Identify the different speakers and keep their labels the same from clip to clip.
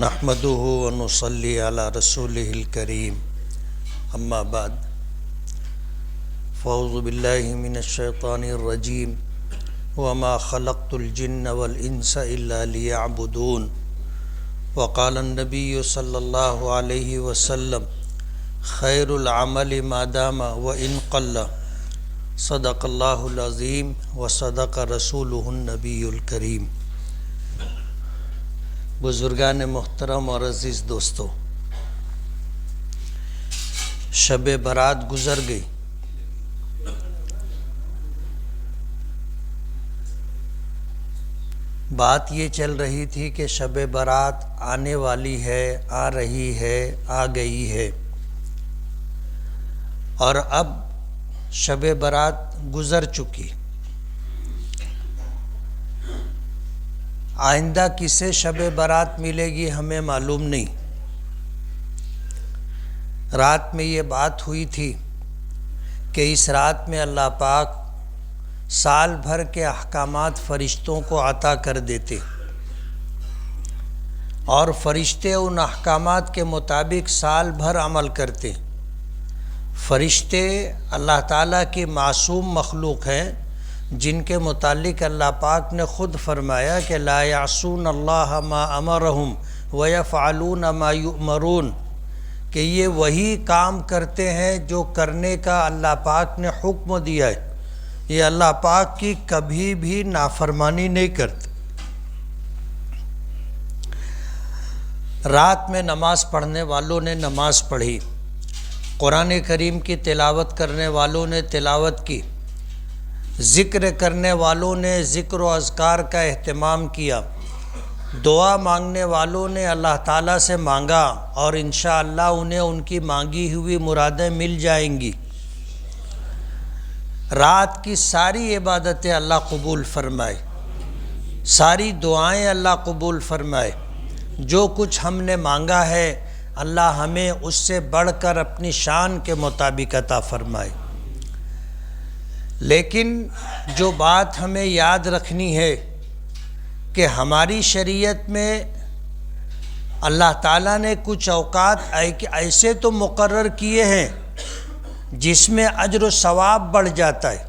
Speaker 1: نحمده ونصلي على رسوله الكريم اما بعد فاعوذ بالله من الشيطان الرجيم وما خلقت الجن والانس الا ليعبدون وقال النبي صلى الله عليه وسلم خير العمل ما دام وان قل صدق الله العظيم وصدق رسوله النبي الكريم۔ بزرگان محترم اور عزیز دوستو، شب برات گزر گئی۔ بات یہ چل رہی تھی کہ شب برات آنے والی ہے، آ رہی ہے، آ گئی ہے، اور اب شب برات گزر چکی۔ آئندہ کسے شب برات ملے گی ہمیں معلوم نہیں۔ رات میں یہ بات ہوئی تھی کہ اس رات میں اللہ پاک سال بھر کے احکامات فرشتوں کو عطا کر دیتے اور فرشتے ان احکامات کے مطابق سال بھر عمل کرتے۔ فرشتے اللہ تعالیٰ کی معصوم مخلوق ہیں جن کے متعلق اللہ پاک نے خود فرمایا کہ لا یعصون اللہ ما امرہم ویفعلون ما یؤمرون، کہ یہ وہی کام کرتے ہیں جو کرنے کا اللہ پاک نے حکم دیا ہے، یہ اللہ پاک کی کبھی بھی نافرمانی نہیں کرتے۔ رات میں نماز پڑھنے والوں نے نماز پڑھی، قرآن کریم کی تلاوت کرنے والوں نے تلاوت کی، ذکر کرنے والوں نے ذکر و اذکار کا اہتمام کیا، دعا مانگنے والوں نے اللہ تعالیٰ سے مانگا اور انشاءاللہ انہیں ان کی مانگی ہوئی مرادیں مل جائیں گی۔ رات کی ساری عبادتیں اللہ قبول فرمائے، ساری دعائیں اللہ قبول فرمائے، جو کچھ ہم نے مانگا ہے اللہ ہمیں اس سے بڑھ کر اپنی شان کے مطابق عطا فرمائے۔ لیکن جو بات ہمیں یاد رکھنی ہے کہ ہماری شریعت میں اللہ تعالیٰ نے کچھ اوقات ایسے تو مقرر کیے ہیں جس میں اجر و ثواب بڑھ جاتا ہے،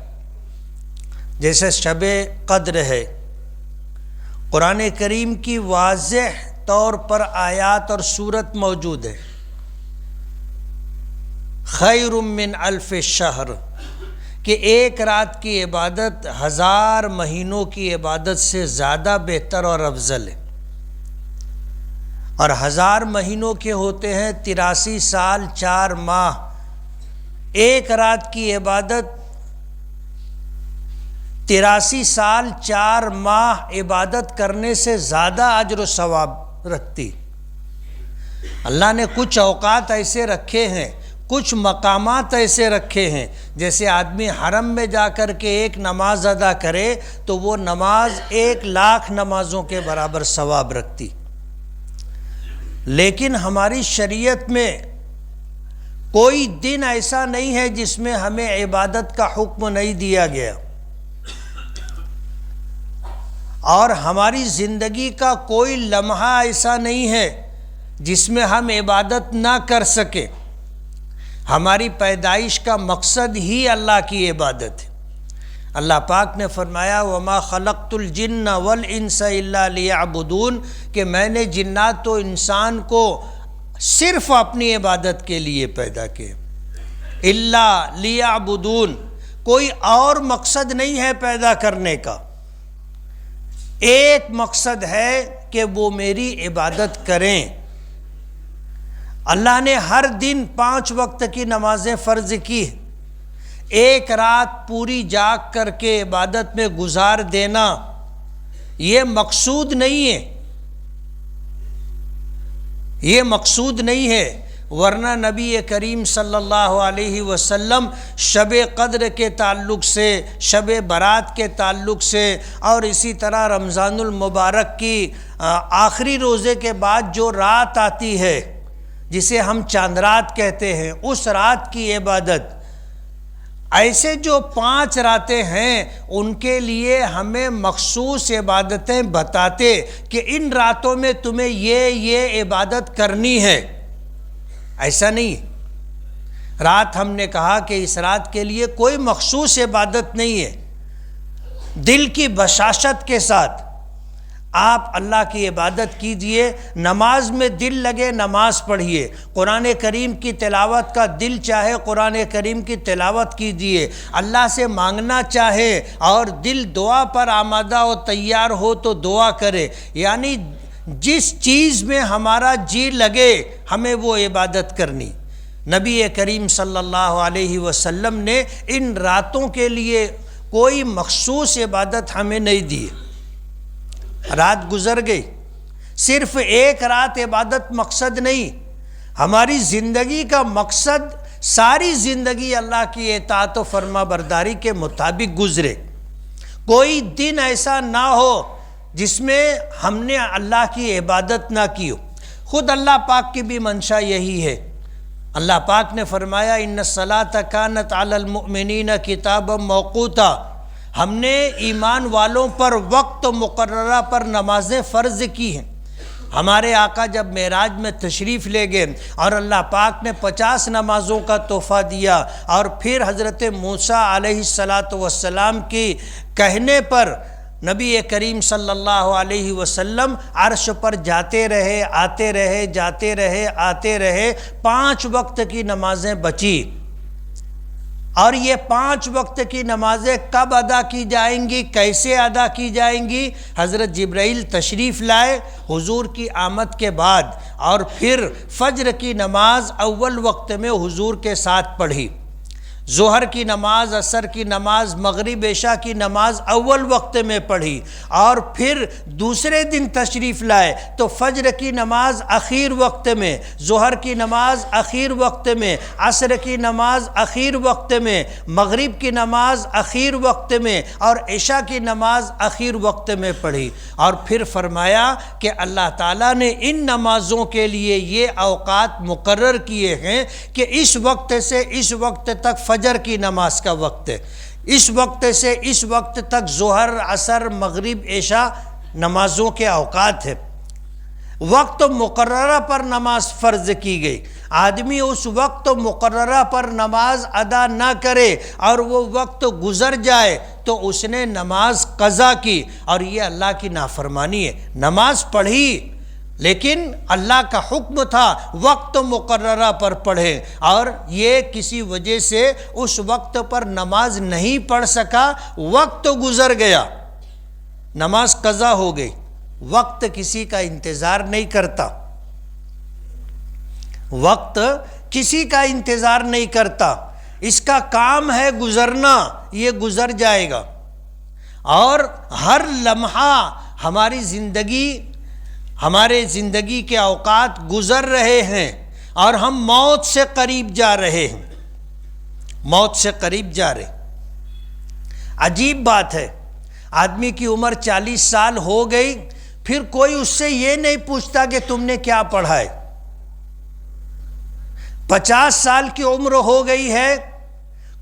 Speaker 1: جیسے شب قدر ہے۔ قرآن کریم کی واضح طور پر آیات اور سورت موجود ہے، خیر من الف شہر، کہ ایک رات کی عبادت 1000 مہینوں کی عبادت سے زیادہ بہتر اور افضل ہے، اور 1000 مہینوں کے ہوتے ہیں 83 سال 4 ماہ۔ ایک رات کی عبادت 83 سال 4 ماہ عبادت کرنے سے زیادہ اجر و ثواب رکھتی۔ اللہ نے کچھ اوقات ایسے رکھے ہیں، کچھ مقامات ایسے رکھے ہیں، جیسے آدمی حرم میں جا کر کے ایک نماز ادا کرے تو وہ نماز 1,00,000 نمازوں کے برابر ثواب رکھتی۔ لیکن ہماری شریعت میں کوئی دن ایسا نہیں ہے جس میں ہمیں عبادت کا حکم نہیں دیا گیا، اور ہماری زندگی کا کوئی لمحہ ایسا نہیں ہے جس میں ہم عبادت نہ کر سکیں۔ ہماری پیدائش کا مقصد ہی اللہ کی عبادت ہے۔ اللہ پاک نے فرمایا وَمَا خَلَقْتُ الْجِنَّ وَالْإِنسَ إِلَّا لِيَعْبُدُونَ، کہ میں نے جنات و انسان کو صرف اپنی عبادت کے لیے پیدا کیا۔ إِلَّا لِيَعْبُدُونَ، کوئی اور مقصد نہیں ہے پیدا کرنے کا، ایک مقصد ہے کہ وہ میری عبادت کریں۔ اللہ نے ہر دن 5 وقت کی نمازیں فرض کی، ایک رات پوری جاگ کر کے عبادت میں گزار دینا یہ مقصود نہیں ہے، یہ مقصود نہیں ہے، ورنہ نبی کریم صلی اللہ علیہ وسلم شب قدر کے تعلق سے، شب برات کے تعلق سے، اور اسی طرح رمضان المبارک کی آخری روزے کے بعد جو رات آتی ہے جسے ہم چاند رات کہتے ہیں، اس رات کی عبادت ایسے جو 5 راتیں ہیں ان کے لیے ہمیں مخصوص عبادتیں بتاتے کہ ان راتوں میں تمہیں یہ عبادت کرنی ہے. ایسا نہیں، رات ہم نے کہا کہ اس رات کے لیے کوئی مخصوص عبادت نہیں ہے. دل کی بشاشت کے ساتھ آپ اللہ کی عبادت کیجئے، نماز میں دل لگے نماز پڑھیے، قرآن کریم کی تلاوت کا دل چاہے قرآن کریم کی تلاوت کیجئے، اللہ سے مانگنا چاہے اور دل دعا پر آمادہ و تیار ہو تو دعا کرے. یعنی جس چیز میں ہمارا جی لگے ہمیں وہ عبادت کرنی. نبی کریم صلی اللہ علیہ وسلم نے ان راتوں کے لیے کوئی مخصوص عبادت ہمیں نہیں دی. رات گزر گئی، صرف ایک رات عبادت مقصد نہیں، ہماری زندگی کا مقصد ساری زندگی اللہ کی اطاعت و فرما برداری کے مطابق گزرے. کوئی دن ایسا نہ ہو جس میں ہم نے اللہ کی عبادت نہ کی ہو. خود اللہ پاک کی بھی منشا یہی ہے. اللہ پاک نے فرمایا ان الصلاۃ کانت علی المؤمنین کتابا موقوتا، ہم نے ایمان والوں پر وقت مقررہ پر نمازیں فرض کی ہیں. ہمارے آقا جب معراج میں تشریف لے گئے اور اللہ پاک نے 50 نمازوں کا تحفہ دیا اور پھر حضرت موسیٰ علیہ السلام کی کہنے پر نبی کریم صلی اللہ علیہ وسلم عرش پر جاتے رہے آتے رہے جاتے رہے آتے رہے، 5 وقت کی نمازیں بچی. اور یہ 5 وقت کی نمازیں کب ادا کی جائیں گی، کیسے ادا کی جائیں گی؟ حضرت جبرائیل تشریف لائے حضور کی آمد کے بعد اور پھر فجر کی نماز اول وقت میں حضور کے ساتھ پڑھی، ظہر کی نماز، عصر کی نماز، مغرب عشاء کی نماز اول وقت میں پڑھی، اور پھر دوسرے دن تشریف لائے تو فجر کی نماز اخیر وقت میں، ظہر کی نماز اخیر وقت میں، عصر کی نماز اخیر وقت میں، مغرب کی نماز اخیر وقت میں اور عشاء کی نماز اخیر وقت میں پڑھی. اور پھر فرمایا کہ اللہ تعالیٰ نے ان نمازوں کے لیے یہ اوقات مقرر کیے ہیں کہ اس وقت سے اس وقت تک فجر کی نماز کا وقت ہے، اس وقت سے اس وقت تک ظہر، عصر، مغرب، عشاء نمازوں کے اوقات ہیں. وقت مقررہ پر نماز فرض کی گئی. آدمی اس وقت مقررہ پر نماز ادا نہ کرے اور وہ وقت گزر جائے تو اس نے نماز قضا کی، اور یہ اللہ کی نافرمانی ہے. نماز پڑھی لیکن اللہ کا حکم تھا وقت مقررہ پر پڑھے، اور یہ کسی وجہ سے اس وقت پر نماز نہیں پڑھ سکا، وقت گزر گیا، نماز قضا ہو گئی. وقت کسی کا انتظار نہیں کرتا، وقت کسی کا انتظار نہیں کرتا، اس کا کام ہے گزرنا، یہ گزر جائے گا. اور ہر لمحہ ہمارے زندگی کے اوقات گزر رہے ہیں اور ہم موت سے قریب جا رہے ہیں، موت سے قریب جا رہے. عجیب بات ہے، آدمی کی عمر 40 سال ہو گئی، پھر کوئی اس سے یہ نہیں پوچھتا کہ تم نے کیا پڑھا ہے. 50 سال کی عمر ہو گئی ہے،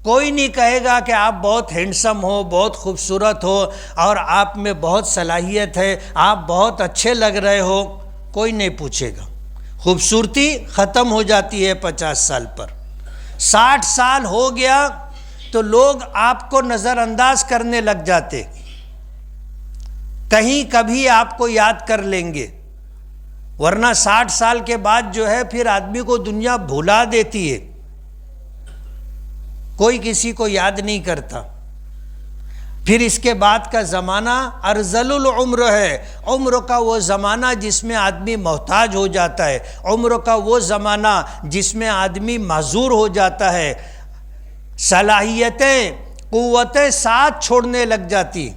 Speaker 1: کوئی نہیں کہے گا کہ آپ بہت ہینڈسم ہو، بہت خوبصورت ہو اور آپ میں بہت صلاحیت ہے، آپ بہت اچھے لگ رہے ہو، کوئی نہیں پوچھے گا. خوبصورتی ختم ہو جاتی ہے 50 سال پر. 60 سال ہو گیا تو لوگ آپ کو نظر انداز کرنے لگ جاتے، کہیں کبھی آپ کو یاد کر لیں گے، ورنہ 60 سال کے بعد جو ہے پھر آدمی کو دنیا بھلا دیتی ہے، کوئی کسی کو یاد نہیں کرتا. پھر اس کے بعد کا زمانہ ارذل العمر ہے، عمر کا وہ زمانہ جس میں آدمی محتاج ہو جاتا ہے، عمر کا وہ زمانہ جس میں آدمی معذور ہو جاتا ہے، صلاحیتیں قوتیں ساتھ چھوڑنے لگ جاتی.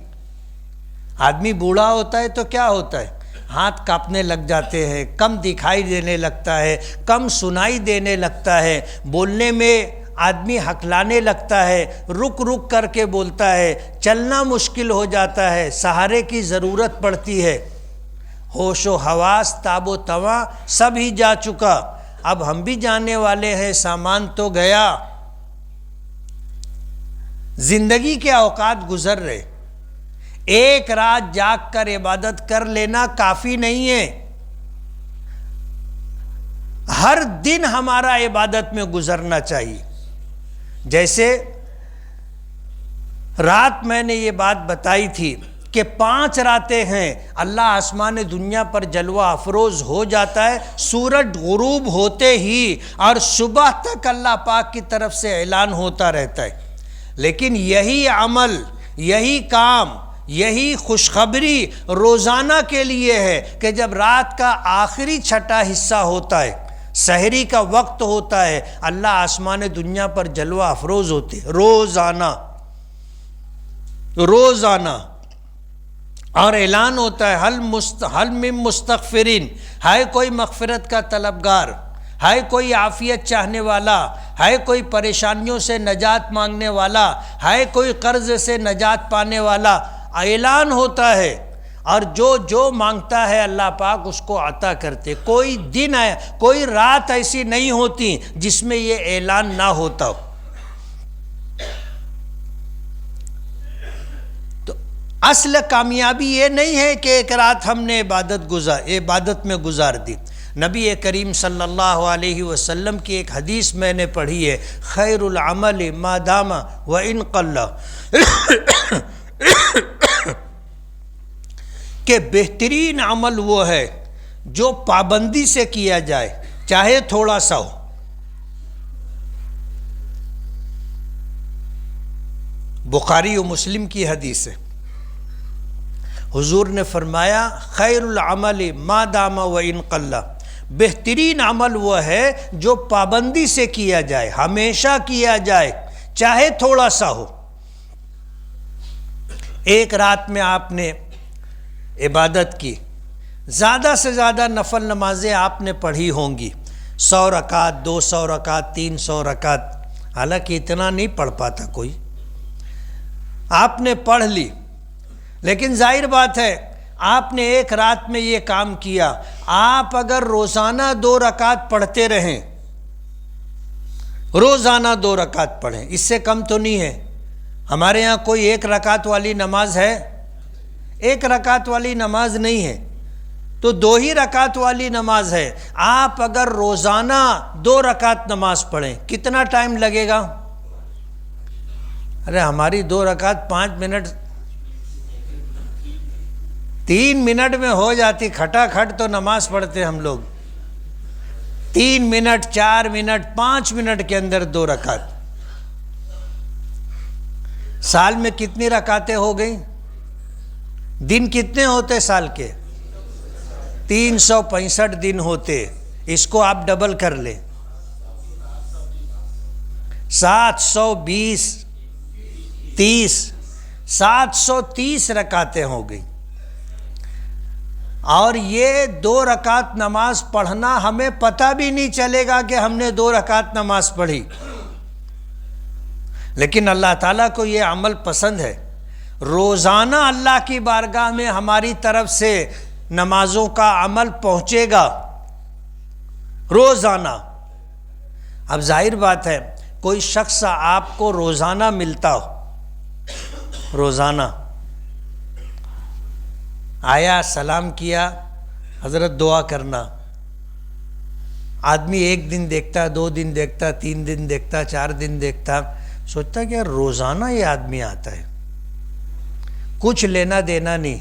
Speaker 1: آدمی بوڑھا ہوتا ہے تو کیا ہوتا ہے؟ ہاتھ کانپنے لگ جاتے ہیں، کم دکھائی دینے لگتا ہے، کم سنائی دینے لگتا ہے، بولنے میں آدمی ہکلانے لگتا ہے، رک رک کر کے بولتا ہے، چلنا مشکل ہو جاتا ہے، سہارے کی ضرورت پڑتی ہے. ہوش و حواس، تاب و تواں سب ہی جا چکا، اب ہم بھی جانے والے ہیں، سامان تو گیا. زندگی کے اوقات گزر رہے، ایک رات جاگ کر عبادت کر لینا کافی نہیں ہے، ہر دن ہمارا عبادت میں گزرنا چاہیے۔ جیسے رات میں نے یہ بات بتائی تھی کہ 5 راتیں ہیں، اللہ آسمان دنیا پر جلوہ افروز ہو جاتا ہے سورج غروب ہوتے ہی، اور صبح تک اللہ پاک کی طرف سے اعلان ہوتا رہتا ہے۔ لیکن یہی عمل، یہی کام، یہی خوشخبری روزانہ کے لیے ہے کہ جب رات کا آخری چھٹا حصہ ہوتا ہے، سحری کا وقت ہوتا ہے، اللہ آسمان دنیا پر جلوہ افروز ہوتے روزانہ اور اعلان ہوتا ہے حل من مستغفرین، ہے کوئی مغفرت کا طلبگار، ہے کوئی عافیت چاہنے والا، ہے کوئی پریشانیوں سے نجات مانگنے والا، ہے کوئی قرض سے نجات پانے والا، اعلان ہوتا ہے، اور جو مانگتا ہے اللہ پاک اس کو عطا کرتے۔ کوئی دن ہے، کوئی رات ایسی نہیں ہوتی جس میں یہ اعلان نہ ہوتا ہو۔ تو اصل کامیابی یہ نہیں ہے کہ ایک رات ہم نے عبادت میں گزار دی۔ نبی کریم صلی اللہ علیہ وسلم کی ایک حدیث میں نے پڑھی ہے، خیر العمل ما دام وان قل، کہ بہترین عمل وہ ہے جو پابندی سے کیا جائے، چاہے تھوڑا سا ہو۔ بخاری و مسلم کی حدیث ہے، حضور نے فرمایا خیر العمل ما دام وان قل، بہترین عمل وہ ہے جو پابندی سے کیا جائے، ہمیشہ کیا جائے، چاہے تھوڑا سا ہو۔ ایک رات میں آپ نے عبادت کی، زیادہ سے زیادہ نفل نمازیں آپ نے پڑھی ہوں گی، 100 رکعت، 200 رکعت، 300 رکعت، حالانکہ اتنا نہیں پڑھ پاتا کوئی، آپ نے پڑھ لی، لیکن ظاہر بات ہے آپ نے ایک رات میں یہ کام کیا۔ آپ اگر روزانہ 2 رکعت پڑھتے رہیں، روزانہ 2 رکعت پڑھیں، اس سے کم تو نہیں ہے۔ ہمارے یہاں کوئی 1 رکعت والی نماز ہے؟ 1 رکعت والی نماز نہیں ہے، تو 2 ہی رکعت والی نماز ہے۔ آپ اگر روزانہ 2 رکعت نماز پڑھیں، کتنا ٹائم لگے گا؟ ارے ہماری 2 رکعت 5 منٹ 3 منٹ میں ہو جاتی، کھٹا کھٹ تو نماز پڑھتے ہم لوگ 3 منٹ 4 منٹ 5 منٹ کے اندر 2 رکعت۔ سال میں کتنی رکعتیں ہو گئیں؟ دن کتنے ہوتے سال کے؟ 365 دن ہوتے، اس کو آپ ڈبل کر لیں، 720 30 730 رکعتیں ہو گئی۔ اور یہ 2 رکعت نماز پڑھنا ہمیں پتہ بھی نہیں چلے گا کہ ہم نے 2 رکعت نماز پڑھی، لیکن اللہ تعالیٰ کو یہ عمل پسند ہے۔ روزانہ اللہ کی بارگاہ میں ہماری طرف سے نمازوں کا عمل پہنچے گا، روزانہ۔ اب ظاہر بات ہے کوئی شخص آپ کو روزانہ ملتا ہو، روزانہ آیا، سلام کیا، حضرت دعا کرنا، آدمی 1 دن دیکھتا، 2 دن دیکھتا، 3 دن دیکھتا، 4 دن دیکھتا، سوچتا کہ روزانہ یہ آدمی آتا ہے، کچھ لینا دینا نہیں،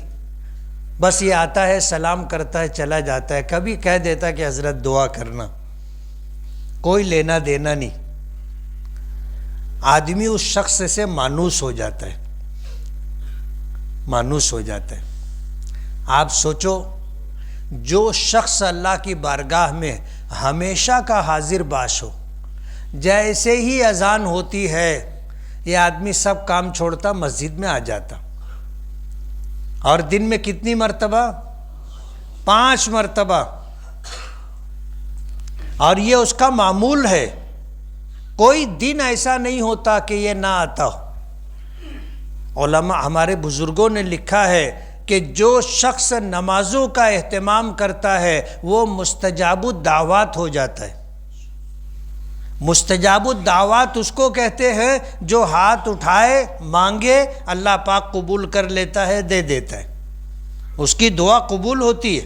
Speaker 1: بس یہ آتا ہے، سلام کرتا ہے، چلا جاتا ہے، کبھی کہہ دیتا کہ حضرت دعا کرنا، کوئی لینا دینا نہیں۔ آدمی اس شخص سے مانوس ہو جاتا ہے، مانوس ہو جاتا ہے۔ آپ سوچو، جو شخص اللہ کی بارگاہ میں ہمیشہ کا حاضر باش ہو، جیسے ہی اذان ہوتی ہے یہ آدمی سب کام چھوڑتا مسجد میں آ جاتا، اور دن میں کتنی مرتبہ؟ 5 مرتبہ، اور یہ اس کا معمول ہے، کوئی دن ایسا نہیں ہوتا کہ یہ نہ آتا ہو۔ علماء ہمارے بزرگوں نے لکھا ہے کہ جو شخص نمازوں کا اہتمام کرتا ہے وہ مستجاب الدعوات ہو جاتا ہے، مستجاب الدعوات اس کو کہتے ہیں جو ہاتھ اٹھائے مانگے اللہ پاک قبول کر لیتا ہے، دے دیتا ہے، اس کی دعا قبول ہوتی ہے۔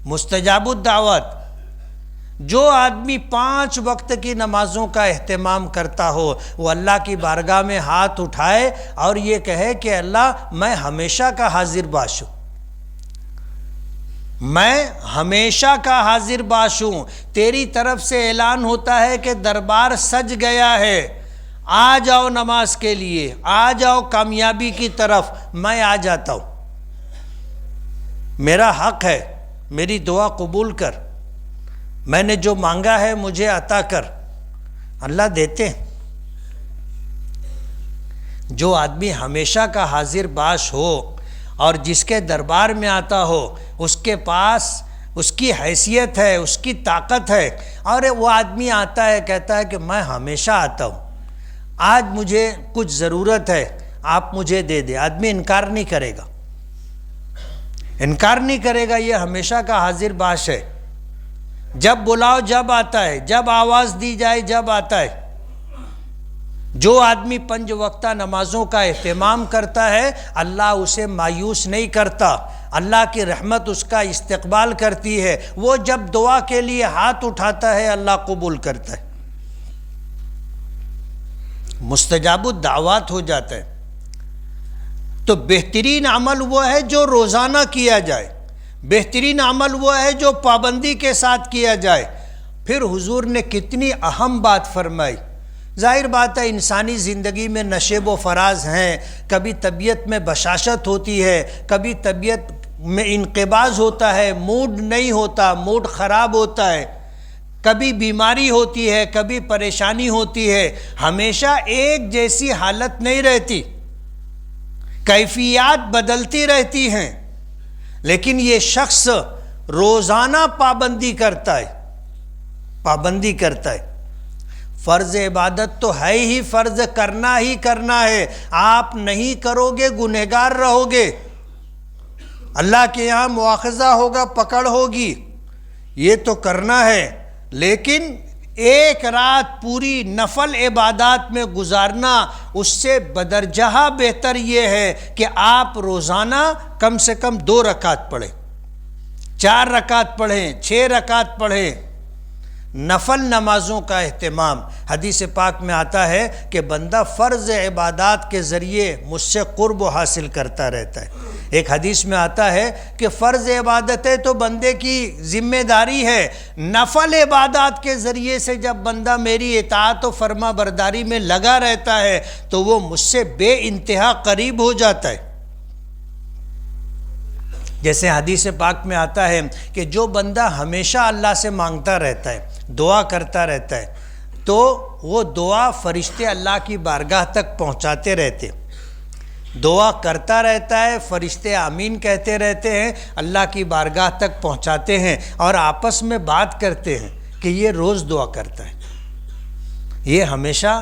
Speaker 1: مستجاب الدعوات جو آدمی 5 وقت کی نمازوں کا اہتمام کرتا ہو، وہ اللہ کی بارگاہ میں ہاتھ اٹھائے اور یہ کہے کہ اللہ میں ہمیشہ کا حاضر باش ہوں، میں ہمیشہ کا حاضر باش ہوں، تیری طرف سے اعلان ہوتا ہے کہ دربار سج گیا ہے، آ جاؤ نماز کے لیے، آ جاؤ کامیابی کی طرف، میں آ جاتا ہوں، میرا حق ہے، میری دعا قبول کر، میں نے جو مانگا ہے مجھے عطا کر، اللہ دیتے ہیں۔ جو آدمی ہمیشہ کا حاضر باش ہو اور جس کے دربار میں آتا ہو، اس کے پاس اس کی حیثیت ہے، اس کی طاقت ہے، اور وہ آدمی آتا ہے کہتا ہے کہ میں ہمیشہ آتا ہوں، آج مجھے کچھ ضرورت ہے، آپ مجھے دے دیں، آدمی انکار نہیں کرے گا، انکار نہیں کرے گا، یہ ہمیشہ کا حاضر باش ہے، جب بلاؤ جب آتا ہے، جب آواز دی جائے جب آتا ہے۔ جو آدمی 5 وقتہ نمازوں کا اہتمام کرتا ہے، اللہ اسے مایوس نہیں کرتا، اللہ کی رحمت اس کا استقبال کرتی ہے، وہ جب دعا کے لیے ہاتھ اٹھاتا ہے اللہ قبول کرتا ہے، مستجاب الدعوات ہو جاتا ہے۔ تو بہترین عمل وہ ہے جو روزانہ کیا جائے، بہترین عمل وہ ہے جو پابندی کے ساتھ کیا جائے۔ پھر حضور نے کتنی اہم بات فرمائی۔ ظاہر بات ہے انسانی زندگی میں نشیب و فراز ہیں، کبھی طبیعت میں بشاشت ہوتی ہے، کبھی طبیعت میں انقباض ہوتا ہے، موڈ نہیں ہوتا، موڈ خراب ہوتا ہے، کبھی بیماری ہوتی ہے، کبھی پریشانی ہوتی ہے، ہمیشہ ایک جیسی حالت نہیں رہتی، کیفیات بدلتی رہتی ہیں، لیکن یہ شخص روزانہ پابندی کرتا ہے، پابندی کرتا ہے۔ فرض عبادت تو ہے ہی، فرض کرنا ہی کرنا ہے، آپ نہیں کرو گے گنہگار رہو گے، اللہ کے یہاں مواخذہ ہوگا، پکڑ ہوگی، یہ تو کرنا ہے، لیکن ایک رات پوری نفل عبادات میں گزارنا اس سے بدرجہ بہتر یہ ہے کہ آپ روزانہ کم سے کم 2 رکعت پڑھیں، 4 رکعت پڑھیں، 6 رکعت پڑھیں۔ نفل نمازوں کا اہتمام، حدیث پاک میں آتا ہے کہ بندہ فرض عبادات کے ذریعے مجھ سے قرب حاصل کرتا رہتا ہے۔ ایک حدیث میں آتا ہے کہ فرض عبادتیں تو بندے کی ذمہ داری ہے، نفل عبادات کے ذریعے سے جب بندہ میری اطاعت و فرما برداری میں لگا رہتا ہے تو وہ مجھ سے بے انتہا قریب ہو جاتا ہے۔ جیسے حدیث پاک میں آتا ہے کہ جو بندہ ہمیشہ اللہ سے مانگتا رہتا ہے، دعا کرتا رہتا ہے، تو وہ دعا فرشتے اللہ کی بارگاہ تک پہنچاتے رہتے، دعا کرتا رہتا ہے، فرشتے آمین کہتے رہتے ہیں، اللہ کی بارگاہ تک پہنچاتے ہیں، اور آپس میں بات کرتے ہیں کہ یہ روز دعا کرتا ہے، یہ ہمیشہ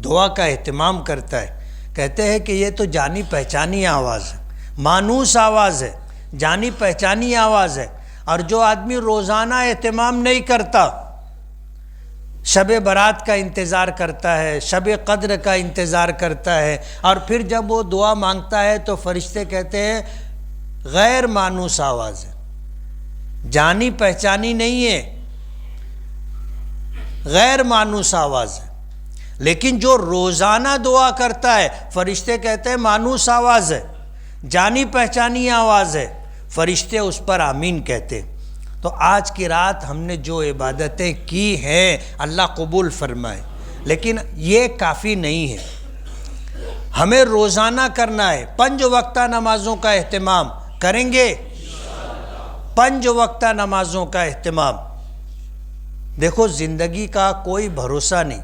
Speaker 1: دعا کا اہتمام کرتا ہے۔ کہتے ہیں کہ یہ تو جانی پہچانی آواز ہے، مانوس آواز ہے، جانی پہچانی آواز ہے، اور جو آدمی روزانہ اہتمام نہیں کرتا، شب برات کا انتظار کرتا ہے، شب قدر کا انتظار کرتا ہے، اور پھر جب وہ دعا مانگتا ہے تو فرشتے کہتے ہیں غیر مانوس آواز ہے، جانی پہچانی نہیں ہے، غیر مانوس آواز ہے۔ لیکن جو روزانہ دعا کرتا ہے فرشتے کہتے ہیں مانوس آواز ہے، جانی پہچانی آواز ہے، فرشتے اس پر آمین کہتے ہیں۔ تو آج کی رات ہم نے جو عبادتیں کی ہیں اللہ قبول فرمائے، لیکن یہ کافی نہیں ہے، ہمیں روزانہ کرنا ہے۔ 5 وقتہ نمازوں کا اہتمام کریں گے، 5 وقتہ نمازوں کا اہتمام۔ دیکھو زندگی کا کوئی بھروسہ نہیں،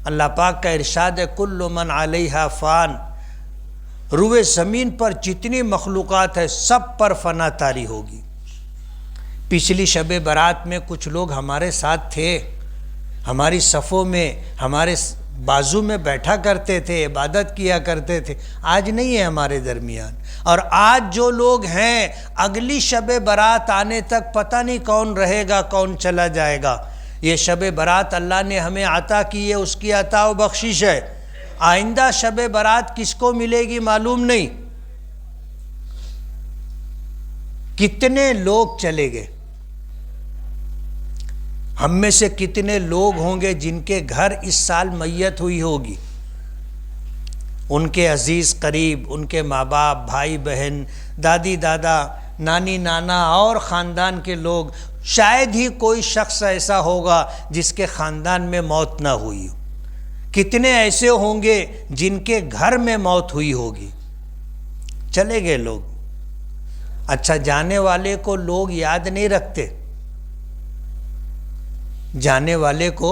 Speaker 1: اللہ پاک کا ارشاد ہے کل من علیہا فان، روئے زمین پر جتنی مخلوقات ہے سب پر فنا طاری ہوگی۔ پچھلی شب برات میں کچھ لوگ ہمارے ساتھ تھے، ہماری صفوں میں، ہمارے بازو میں بیٹھا کرتے تھے، عبادت کیا کرتے تھے، آج نہیں ہے ہمارے درمیان۔ اور آج جو لوگ ہیں اگلی شب برات آنے تک پتہ نہیں کون رہے گا کون چلا جائے گا۔ یہ شب برات اللہ نے ہمیں عطا کی ہے، اس کی عطا و بخشش ہے۔ آئندہ شب برات کس کو ملے گی معلوم نہیں۔ کتنے لوگ چلے گئے، ہم میں سے کتنے لوگ ہوں گے جن کے گھر اس سال میت ہوئی ہوگی، ان کے عزیز قریب، ان کے ماں باپ، بھائی بہن، دادی دادا، نانی نانا اور خاندان کے لوگ۔ شاید ہی کوئی شخص ایسا ہوگا جس کے خاندان میں موت نہ ہوئی ہو۔ کتنے ایسے ہوں گے جن کے گھر میں موت ہوئی ہوگی، چلے گئے لوگ۔ اچھا، جانے والے کو لوگ یاد نہیں رکھتے، جانے والے کو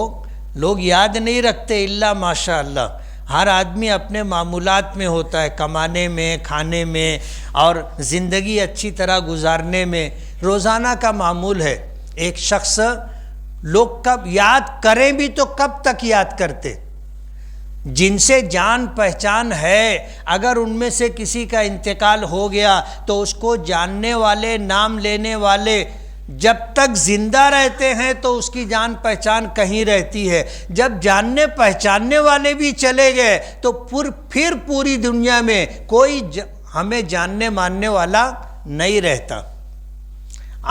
Speaker 1: لوگ یاد نہیں رکھتے الا ماشاء اللہ۔ ہر آدمی اپنے معمولات میں ہوتا ہے، کمانے میں، کھانے میں اور زندگی اچھی طرح گزارنے میں، روزانہ کا معمول ہے۔ ایک شخص لوگ کب یاد کریں بھی تو کب تک یاد کرتے؟ جن سے جان پہچان ہے، اگر ان میں سے کسی کا انتقال ہو گیا تو اس کو جاننے والے، نام لینے والے جب تک زندہ رہتے ہیں تو اس کی جان پہچان کہیں رہتی ہے۔ جب جاننے پہچاننے والے بھی چلے گئے تو پھر پوری دنیا میں کوئی ہمیں جاننے ماننے والا نہیں رہتا۔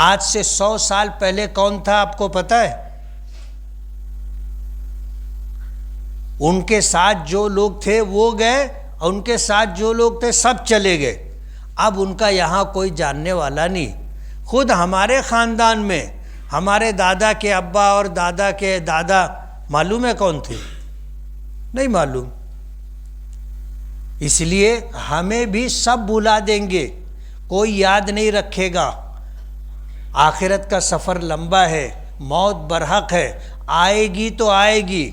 Speaker 1: آج سے 100 سال پہلے کون تھا آپ کو پتہ ہے؟ ان کے ساتھ جو لوگ تھے وہ گئے، اور ان کے ساتھ جو لوگ تھے سب چلے گئے۔ اب ان کا یہاں کوئی جاننے والا نہیں۔ خود ہمارے خاندان میں ہمارے دادا کے ابا اور دادا کے دادا معلوم ہے کون تھے؟ نہیں معلوم۔ اس لیے ہمیں بھی سب بھلا دیں گے، کوئی یاد نہیں رکھے گا۔ آخرت کا سفر لمبا ہے، موت برحق ہے، آئے گی تو آئے گی،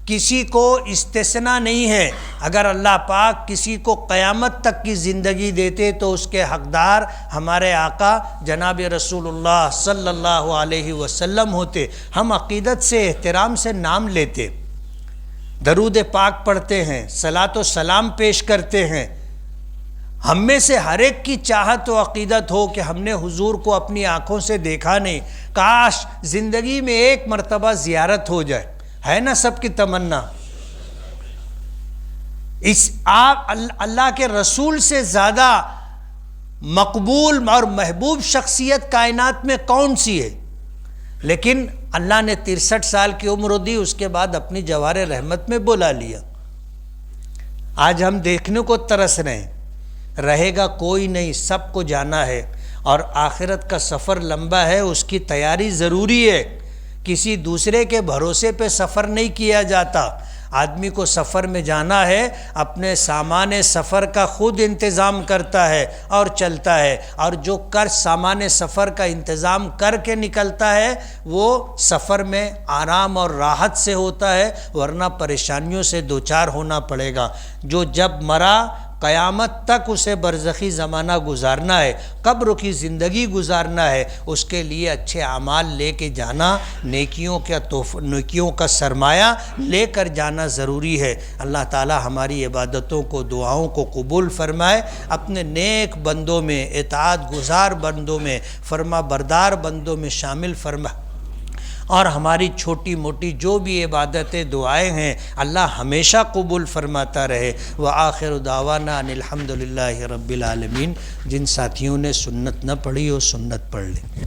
Speaker 1: کسی کو استثناء نہیں ہے۔ اگر اللہ پاک کسی کو قیامت تک کی زندگی دیتے تو اس کے حقدار ہمارے آقا جناب رسول اللہ صلی اللہ علیہ وسلم ہوتے۔ ہم عقیدت سے، احترام سے نام لیتے، درود پاک پڑھتے ہیں، صلاۃ و سلام پیش کرتے ہیں۔ ہم میں سے ہر ایک کی چاہت و عقیدت ہو کہ ہم نے حضور کو اپنی آنکھوں سے دیکھا نہیں، کاش زندگی میں ایک مرتبہ زیارت ہو جائے، ہے نا سب کی تمنا۔ اللہ کے رسول سے زیادہ مقبول اور محبوب شخصیت کائنات میں کون سی ہے؟ لیکن اللہ نے 63 سال کی عمر دی، اس کے بعد اپنی جوار رحمت میں بلا لیا۔ آج ہم دیکھنے کو ترس رہے ہیں، رہے گا کوئی نہیں، سب کو جانا ہے، اور آخرت کا سفر لمبا ہے، اس کی تیاری ضروری ہے۔ کسی دوسرے کے بھروسے پہ سفر نہیں کیا جاتا۔ آدمی کو سفر میں جانا ہے، اپنے سامان سفر کا خود انتظام کرتا ہے اور چلتا ہے، اور جو سامان سفر کا انتظام کر کے نکلتا ہے وہ سفر میں آرام اور راحت سے ہوتا ہے، ورنہ پریشانیوں سے دوچار ہونا پڑے گا۔ جو جب مرا قیامت تک اسے برزخی زمانہ گزارنا ہے، قبر کی زندگی گزارنا ہے، اس کے لیے اچھے اعمال لے کے جانا، نیکیوں کا سرمایہ لے کر جانا ضروری ہے۔ اللہ تعالی ہماری عبادتوں کو، دعاؤں کو قبول فرمائے، اپنے نیک بندوں میں، اطاعت گزار بندوں میں، فرما بردار بندوں میں شامل فرمائے، اور ہماری چھوٹی موٹی جو بھی عبادتیں، دعائیں ہیں، اللہ ہمیشہ قبول فرماتا رہے۔ وآخر دعوانا ان الحمدللہ رب العالمین۔ جن ساتھیوں نے سنت نہ پڑھی وہ سنت پڑھ لیں۔